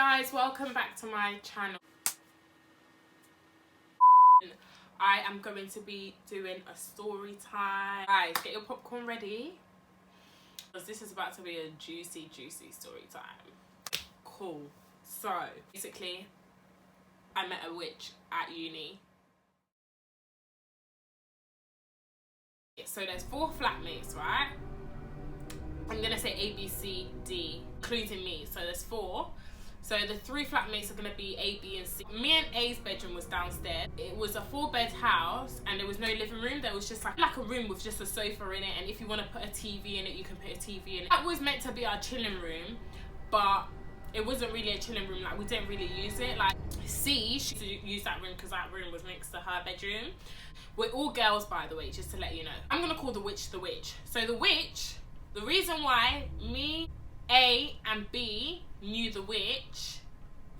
guys, welcome back to my channel. I am going to be doing a story time. Guys, get your popcorn ready because this is about to be a juicy story time. Cool. So basically I met a witch at uni. So there's 4 flatmates, right? I'm gonna say A, B, C, D, including me. So there's 4. So the 3 flatmates are gonna be A, B, and C. Me and A's bedroom was downstairs. It was a 4-bed house, and there was no living room. There was just like a room with just a sofa in it. And if you want to put a TV in it, you can put a TV in it. That was meant to be our chilling room, but it wasn't really a chilling room. Like, we didn't really use it. Like, C, she used that room because that room was next to her bedroom. We're all girls, by the way, just to let you know. I'm gonna call the witch the witch. So the witch, the reason why me, A, and B knew the witch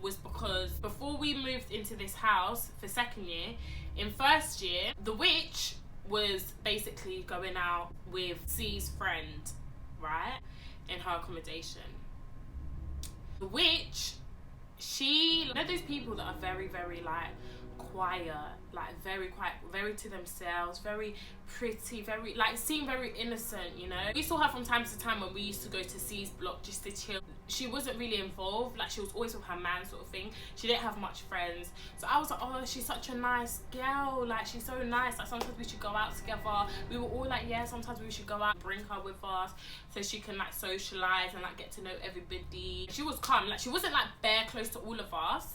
was because before we moved into this house for 2nd year, in 1st year, the witch was basically going out with C's friend, right, in her accommodation. The witch, you know those people that are very like quiet, like very quiet, very to themselves, very pretty, very like seem very innocent, you know. We saw her from time to time when we used to go to C's block just to chill. She wasn't really involved, like she was always with her man sort of thing. She didn't have much friends. So I was like, oh, she's such a nice girl, like she's so nice, like sometimes we should go out together. We were all like, yeah, sometimes we should go out, bring her with us so she can like socialize and like get to know everybody. She was calm, like she wasn't like bare close to all of us,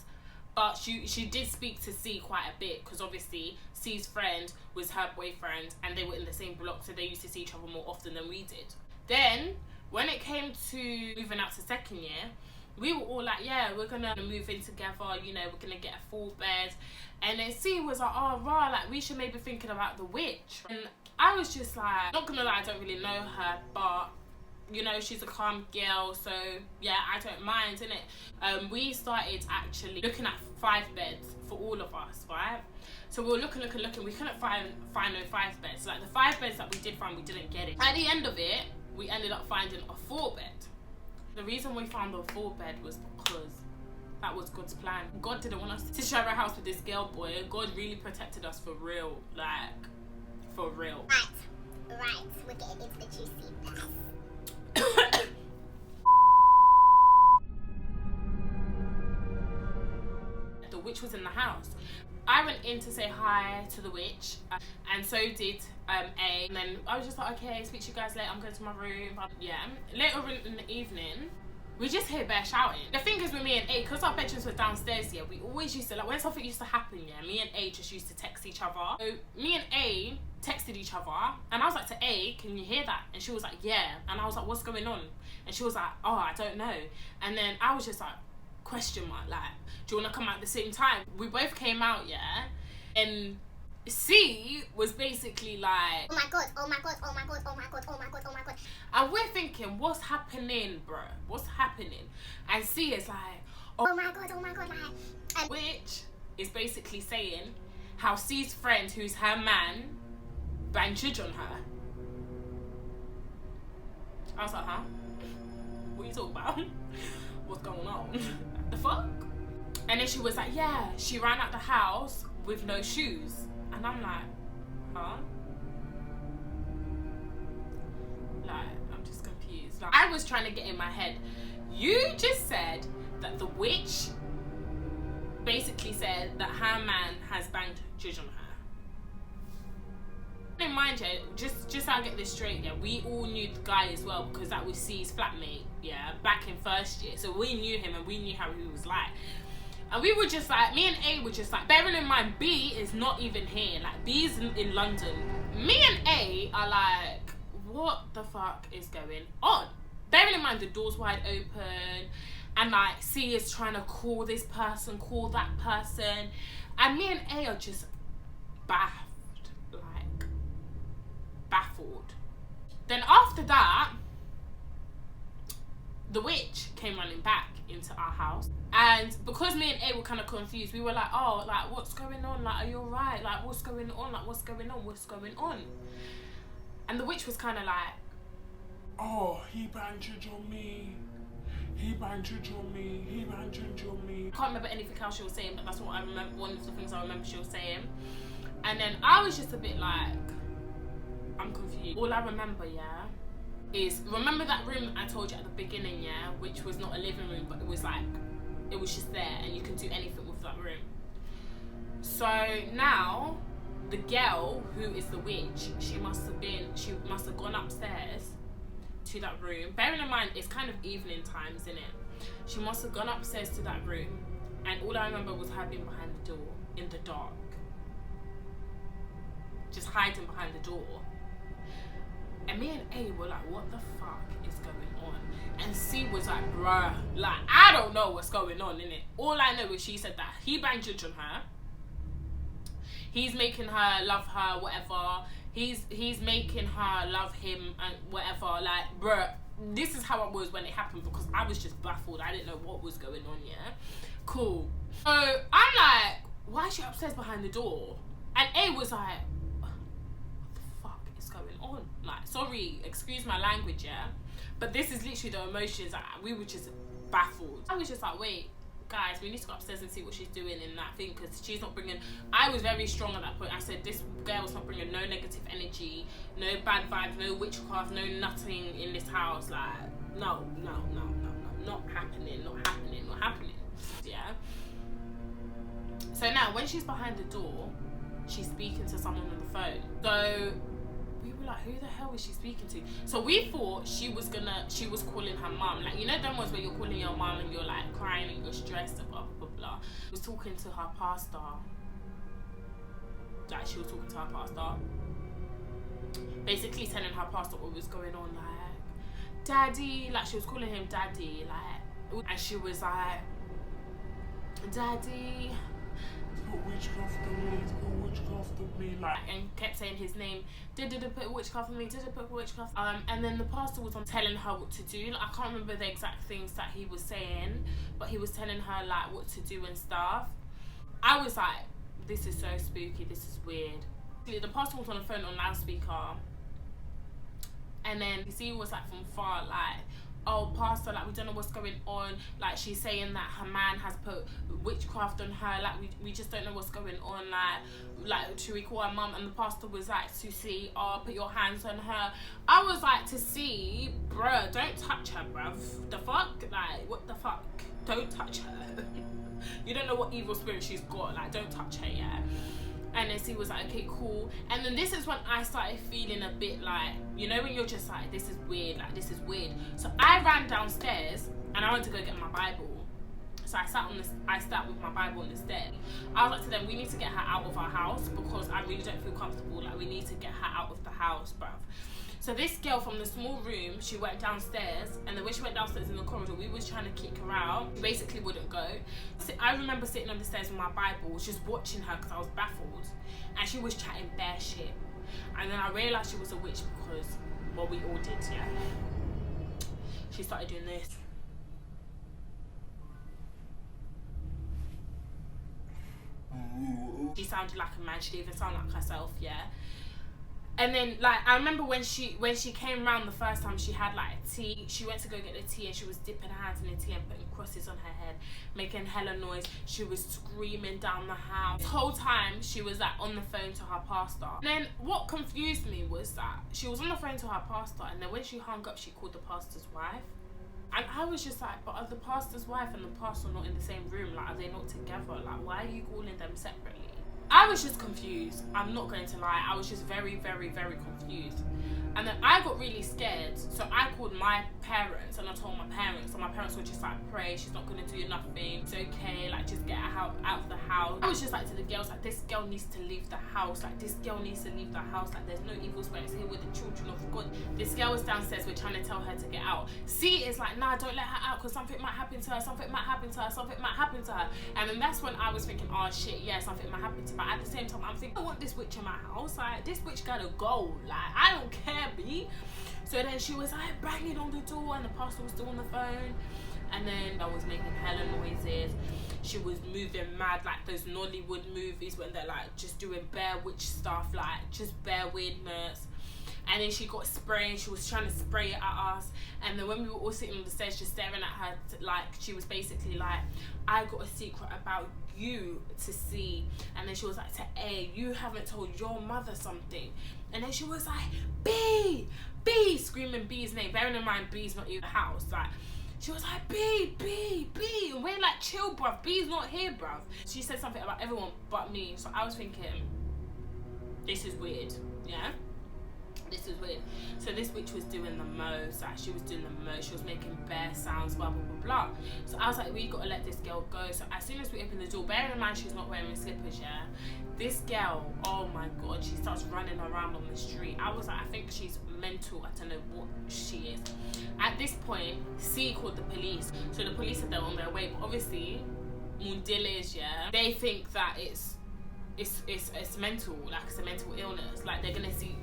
but she did speak to C quite a bit because obviously C's friend was her boyfriend and they were in the same block, so they used to see each other more often than we did. Then when it came to moving out to 2nd year, we were all like, yeah, we're gonna move in together, you know, we're gonna get a 4 bed. And then C was like, oh rah, like we should maybe thinking about the witch. And I was just like, not gonna lie, I don't really know her, but you know, she's a calm girl, so yeah, I don't mind, innit? We started actually looking at 5 beds for all of us, right? So we were looking, we couldn't find no 5 beds. Like the 5 beds that we did find, we didn't get it. At the end of it, we ended up finding a 4 bed. The reason we found the 4 bed was because that was God's plan. God didn't want us to share a house with this girl boy. God really protected us for real, like, for real. Right, we're getting into the juicy bits. The witch was in the house. I went in to say hi to the witch, and so did A. And then I was just like, okay, speak to you guys later, I'm going to my room. Yeah. Later in the evening, we just hear bear shouting. The thing is with me and A, because our bedrooms were downstairs, yeah, we always used to, like when something used to happen, yeah, me and A just used to text each other. So me and A texted each other, and I was like to A, can you hear that? And she was like, yeah. And I was like, what's going on? And she was like, oh, I don't know. And then I was just like, question mark, like, do you want to come out at the same time? We both came out, yeah, and C was basically like, oh my god, oh my god, oh my god, oh my god, oh my god, oh my god. And we're thinking, what's happening, bro? What's happening? And C is like, oh my god, like, which is basically saying how C's friend, who's her man, banged JUJU on her. I was like, huh? What are you talking about? What's going on? The fuck? And then she was like, yeah, she ran out the house with no shoes. And I'm like, huh? Like, I'm just confused. Like, I was trying to get in my head, you just said that the witch basically said that her man has banged JUJU on her. In mind, yeah, just so I get this straight, yeah, we all knew the guy as well because that was C's flatmate, yeah, back in 1st year. So we knew him and we knew how he was like. And we were just like, me and A were just like, bearing in mind B is not even here, like B's in London. Me and A are like, what the fuck is going on? Bearing in mind the door's wide open and like C is trying to call this person, call that person, and me and A are just baffled. Then after that, the witch came running back into our house, and because me and A were kind of confused, we were like, oh, like what's going on, like are you alright, like what's going on, like what's going on? And the witch was kind of like, oh, he banged JUJU on me, he banged Juju on me, he banged Juju on me. I can't remember anything else she was saying, but that's what I remember, one of the things I remember she was saying. And then I was just a bit like, I'm confused. All I remember, yeah, is, remember that room I told you at the beginning, yeah, which was not a living room, but it was like, it was just there and you can do anything with that room. So now, the girl who is the witch, she must have gone upstairs to that room. Bearing in mind, it's kind of evening times, isn't it? She must have gone upstairs to that room, and all I remember was her being behind the door in the dark. Just hiding behind the door. And me and A were like, what the fuck is going on? And C was like, bruh, like, I don't know what's going on, innit? All I know is she said that he banged Judge on her. He's making her love her, whatever. He's making her love him and whatever. Like, bruh, this is how it was when it happened, because I was just baffled. I didn't know what was going on, yeah? Cool. So I'm like, why is she upstairs behind the door? And A was like, going on, like, sorry, excuse my language, yeah, but this is literally the emotions. Like, we were just baffled. I was just like, wait, guys, we need to go upstairs and see what she's doing in that thing, because she's not bringing, I was very strong at that point. I said, this girl's not bringing no negative energy, no bad vibes, no witchcraft, no nothing in this house. Like, no, not happening, yeah. So now when she's behind the door, she's speaking to someone on the phone. So we were like, who the hell is she speaking to? So we thought she was calling her mum. Like, you know them ones where you're calling your mum and you're like crying and you're stressed and blah, blah, blah. She was talking to her pastor. Like, she was talking to her pastor. Basically telling her pastor what was going on. Like, daddy, like, she was calling him daddy. Like, and she was like, daddy, Witchcraft on me, like, and kept saying his name. Did put witchcraft on me? Did it put witchcraft? And then the pastor was on telling her what to do. Like, I can't remember the exact things that he was saying, but he was telling her like what to do and stuff. I was like, this is so spooky. This is weird. The pastor was on the phone on loudspeaker, and then you see it was like from far, like, oh, pastor, like, we don't know what's going on. Like, she's saying that her man has put witchcraft on her. Like, we just don't know what's going on. Like, should we call her mum? And the pastor was like, to see, oh, put your hands on her. I was like, to see, bruh, don't touch her, bruv. The fuck? Like, what the fuck? Don't touch her. You don't know what evil spirit she's got. Like, don't touch her, yeah? And then she was like, okay, cool. And then this is when I started feeling a bit like, you know, when you're just like, this is weird, like, this is weird. So I ran downstairs and I went to go get my Bible. So I sat with my Bible on the stairs. I was like to them, we need to get her out of our house, because I really don't feel comfortable. Like, we need to get her out of the house, bruv. So this girl from the small room, she went downstairs, and then when she went downstairs in the corridor, we was trying to kick her out. She basically wouldn't go. So I remember sitting on the stairs with my Bible, just watching her because I was baffled, and she was chatting bare shit. And then I realised she was a witch because, well, we all did, yeah. She started doing this. She sounded like a man. She didn't even sound like herself, yeah. And then, like, I remember when she came round the first time, she had like tea. She went to go get the tea and she was dipping her hands in the tea and putting crosses on her head, making hella noise. She was screaming down the house. The whole time she was like on the phone to her pastor. And then what confused me was that she was on the phone to her pastor, and then when she hung up, she called the pastor's wife. And I was just like, but are the pastor's wife and the pastor not in the same room? Like, are they not together? Like, why are you calling them separately? I was just confused. I'm not going to lie. I was just very, very, very confused. And then I got really scared. So I called my parents and I told my parents. And my parents were just like, pray, she's not going to do nothing. It's okay. Like, just get her out of the house. I was just like to the girls, like, this girl needs to leave the house. Like, this girl needs to leave the house. Like, there's no evil spirits here with the children of God. This girl was downstairs. We're trying to tell her to get out. C is like, nah, don't let her out because something might happen to her. Something might happen to her. Something might happen to her. And then that's when I was thinking, oh shit, yeah, something might happen to her. But at the same time, I'm thinking, I don't want this witch in my house. Like, this witch gotta go. Like, I don't care, B. So then she was like banging on the door and the pastor was still on the phone. And then I was making hella noises. She was moving mad, like those Nollywood movies when they're like just doing bare witch stuff, like just bare weirdness. and then she got spray and she was trying to spray it at us. And then when we were all sitting on the stairs just staring at her, like she was basically like, I got a secret about you to see. And then she was like to A, you haven't told your mother something. And then she was like, B, screaming B's name, bearing in mind B's not in the house. Like she was like, B, and we're like, chill bruv, B's not here bruv. She said something about everyone but me. So I was thinking, this is weird, yeah? This is weird. So this witch was doing the most, like she was doing the most, she was making bare sounds, blah blah blah blah. So I was like, we gotta let this girl go. So as soon as we open the door, bearing in mind she's not wearing slippers, yeah, this girl, oh my god, she starts running around on the street. I was like, I think she's mental, I don't know what she is. At this point, C called the police. So the police said they're on their way, but obviously Mundilis, yeah, they think that it's mental, like it's a mental illness. Like they're gonna think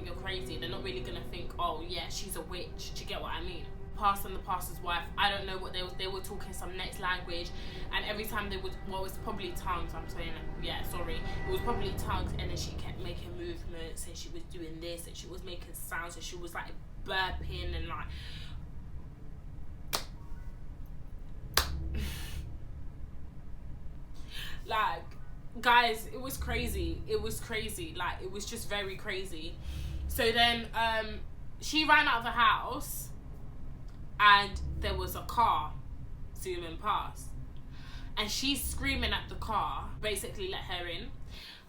you're crazy. They're not really gonna think, oh yeah, she's a witch. Do you get what I mean? Pastor and the pastor's wife, I don't know what they were talking some next language, and every time they would, well, it was probably tongues, I'm saying, yeah, sorry, it was probably tongues, and then she kept making movements, and she was doing this, and she was making sounds, and she was like burping and like like, guys, it was crazy. Like it was just very crazy. So then she ran out of the house and there was a car zooming past, and she's screaming at the car, basically let her in.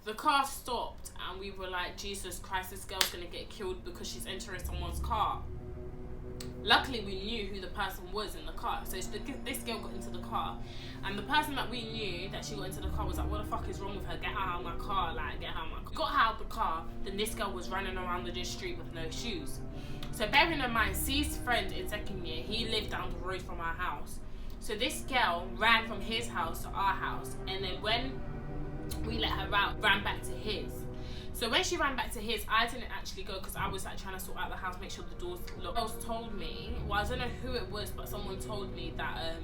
The car stopped and we were like, Jesus Christ, this girl's gonna get killed because she's entering someone's car. Luckily we knew who the person was in the car. So this girl got into the car, and the person that we knew that she got into the car was like, what the fuck is wrong with her? Get out of my car, like get out of my car. Got her out of the car, then this girl was running around the street with no shoes. So bearing in mind, C's friend in second year, he lived down the road from our house. So this girl ran from his house to our house, and then when we let her out, ran back to his. So when she ran back to his, I didn't actually go because I was like trying to sort out the house, make sure the doors locked. Someone else told me, well, I don't know who it was, but someone told me that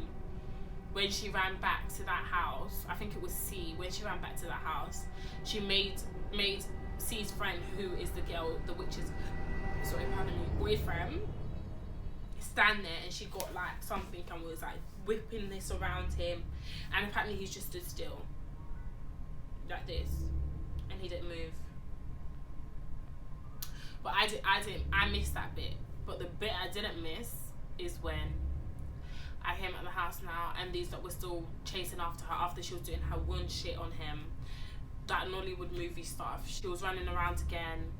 when she ran back to that house, I think it was C, when she ran back to that house, she made C's friend, who is the girl, the witch's, sorry, pardon me, boyfriend, stand there, and she got like something and was like whipping this around him, and apparently he's just stood still like this, and he didn't move. But I missed that bit. But the bit I didn't miss is when I came at the house now, and these that were still chasing after her after she was doing her wound shit on him, that Nollywood movie stuff. She was running around again,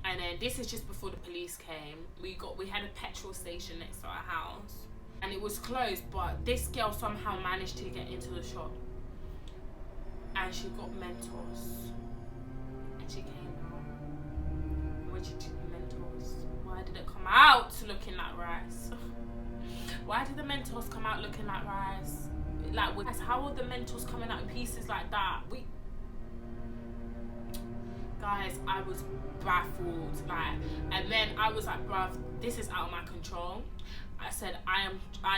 and then this is just before the police came. We had a petrol station next to our house, and it was closed, but this girl somehow managed to get into the shop, and she got Mentos, and she came out. When she took the Mentos, why did it come out looking like rice? Why did the Mentos come out looking like rice? Like, how are the Mentos coming out in pieces like that? Guys, I was baffled, like, and then I was like, bruv, this is out of my control. I said, I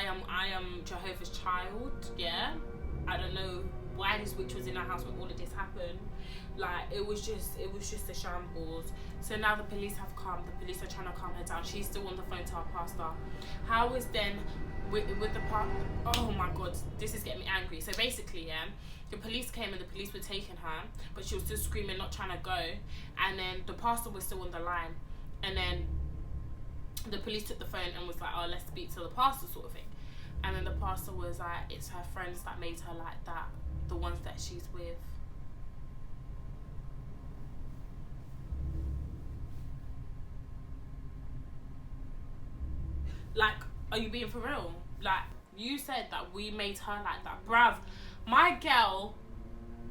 am Jehovah's child, yeah? I don't know why this witch was in our house when all of this happened. Like, it was just a shambles. So now the police have come. The police are trying to calm her down. She's still on the phone to our pastor. How is then with the oh my god, this is getting me angry. So basically, yeah, the police came and the police were taking her, but she was still screaming, not trying to go. And then the pastor was still on the line, and then the police took the phone and was like, oh, let's speak to the pastor, sort of thing. And then the pastor was like, it's her friends that made her like that, the ones that she's with. Like, are you being for real? Like, you said that we made her like that. Bruv, my girl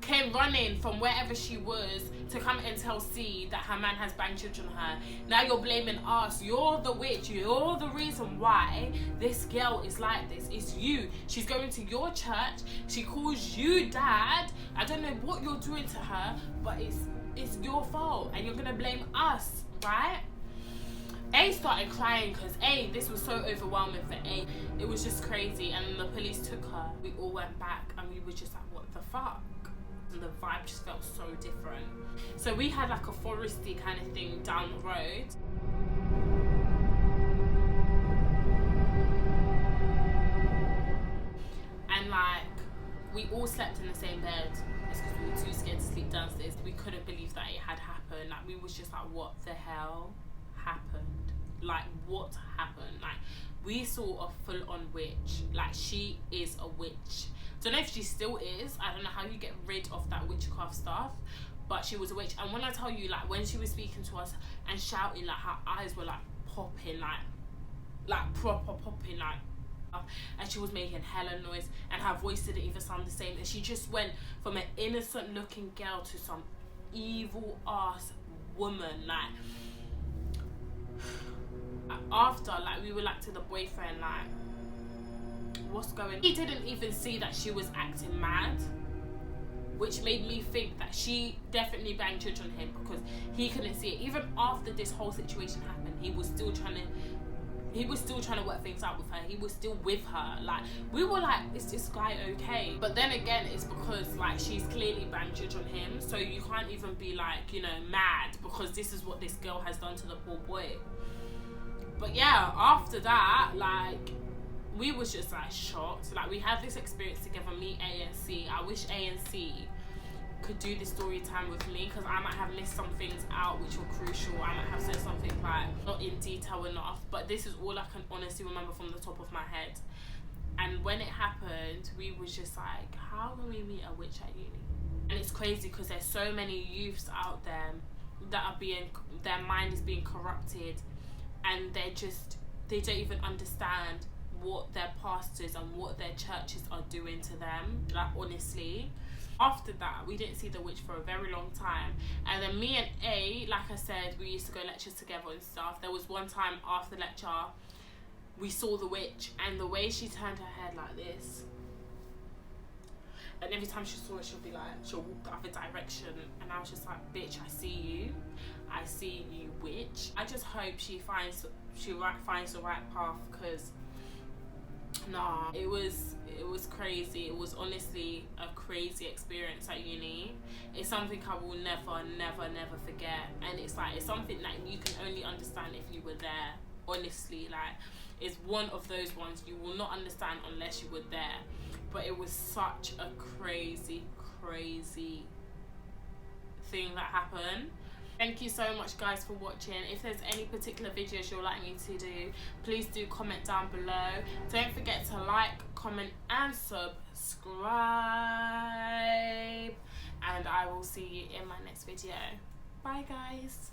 came running from wherever she was to come and tell C that her man has banged children on her. Now you're blaming us. You're the witch. You're the reason why this girl is like this. It's you. She's going to your church. She calls you dad. I don't know what you're doing to her, but it's your fault, and you're gonna blame us, right? A started crying because this was so overwhelming for A. It was just crazy, and the police took her. We all went back and we were just like, what the fuck? and the vibe just felt so different. So we had like a foresty kind of thing down the road. And like, we all slept in the same bed. It's because we were too scared to sleep downstairs. We couldn't believe that it had happened. Like, we was just like, what the hell happened? Like, what happened? Like, we saw a full-on witch. Like, she is a witch. Don't know if she still is. I don't know how you get rid of that witchcraft stuff, but she was a witch. And when I tell you, like, when she was speaking to us and shouting, like, her eyes were like popping, like proper popping, like, and she was making hella noise, and her voice didn't even sound the same, and she just went from an innocent looking girl to some evil ass woman. Like, after, like, we were like to the boyfriend, like, what's going on? He didn't even see that she was acting mad, which made me think that she definitely banged Juju on him, because he couldn't see it. Even after this whole situation happened, he was still trying to work things out with her. He was still with her. Like, we were like, is this guy okay? But then again, it's because, like, she's clearly banged Juju on him, so you can't even be like, you know, mad, because this is what this girl has done to the poor boy. But yeah, after that, like, we was just like shocked. Like, we had this experience together, me, A and C. I wish A and C could do this story time with me, because I might have missed some things out which were crucial. I might have said something like not in detail enough, but this is all I can honestly remember from the top of my head. And when it happened, we was just like, how can we meet a witch at uni? And it's crazy because there's so many youths out there that are their mind is being corrupted, and they don't even understand what their pastors and what their churches are doing to them. Like, honestly, after that, we didn't see the witch for a very long time. And then me and A, like I said, we used to go lectures together and stuff. There was one time after lecture, we saw the witch, and the way she turned her head like this, and every time she saw it, she'll walk the other direction, and I was just like, bitch, I see you, witch. I just hope she finds the right path, because nah, it was crazy. It was honestly a crazy experience at uni. It's something I will never forget, and it's like, it's something that you can only understand if you were there. Honestly, like, it's one of those ones you will not understand unless you were there. But it was such a crazy thing that happened. Thank you so much, guys, for watching. If there's any particular videos you'd like me to do, please do comment down below. Don't forget to like, comment and subscribe, and I will see you in my next video. Bye, guys.